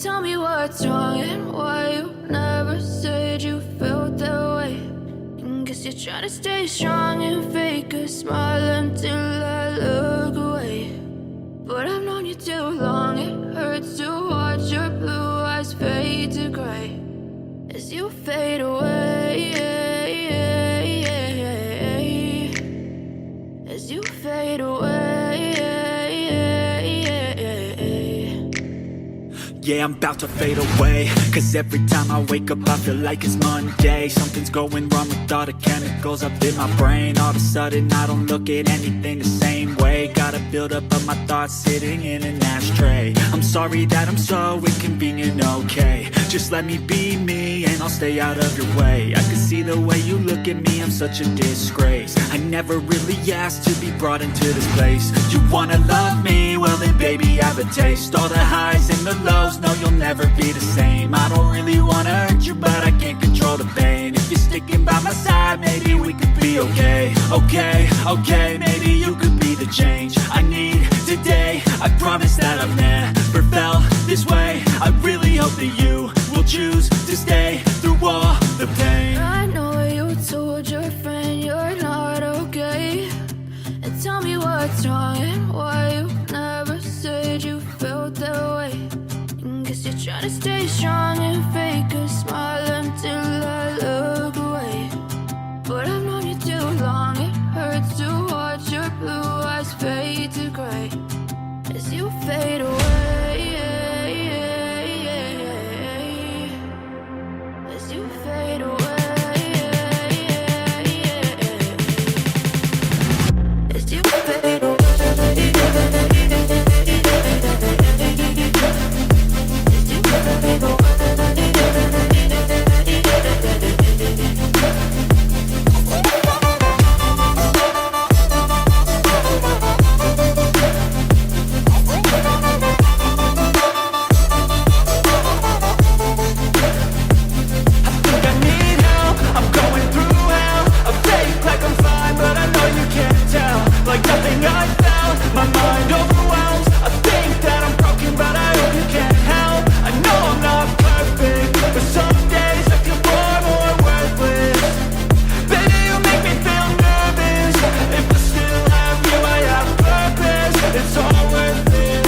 tell me what's wrong and why you never said you felt that way. And guess you're trying to stay strong and fake a smile until I look away. But I've known you too long, it hurts to watch your blue eyes fade to gray as you fade away, as you fade away. Yeah, I'm about to fade away, cause every time I wake up I feel like it's Monday. Something's going wrong with all the chemicals up in my brain. All of a sudden I don't look at anything the same way. Got a build-up of my thoughts sitting in an ashtray. I'm sorry that I'm so inconvenient, okay. Just let me be me and I'll stay out of your way. I can see the way you look at me, I'm such a disgrace. I never really asked to be brought into this place. You wanna love me? Well then baby, have a taste. All the highs and the lows, no, you'll never be the same. I don't really wanna hurt you, but I can't control the pain. If you're sticking by my side, maybe we could be okay. Okay, maybe you could be the change I need today. I promise that I've never felt this way. I really hope that you will choose to stay through all the pain. I know you told your friend you're not okay, and tell me what's wrong and why you never said you felt that way. And guess you're trying to stay strong and fake a smile until I look away. But I've known you too long, it hurts to watch your blue eyes fade to gray as you fade away, as you fade away, as you fade away. Like nothing I found, my mind overwhelms. I think that I'm broken, but I hope you can't help. I know I'm not perfect, but some days I feel far more worthless. Baby, you make me feel nervous. If I still have you, I have purpose. It's all worth it.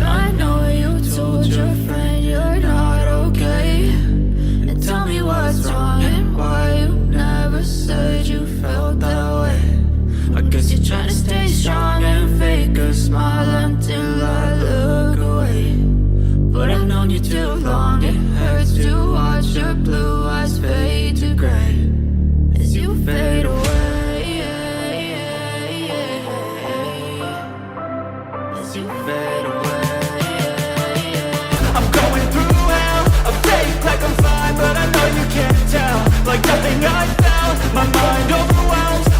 I know you told your friend you're not okay, and tell me what's wrong and why you never said you felt that way. I guess you're trying to stay strong and fake a smile until I look away. But I've known you too long, it hurts to watch your blue eyes fade to gray as you fade away, as you fade away. I'm going through hell, I fake like I'm fine, but I know you can't tell. Like nothing I found, my mind overwhelms.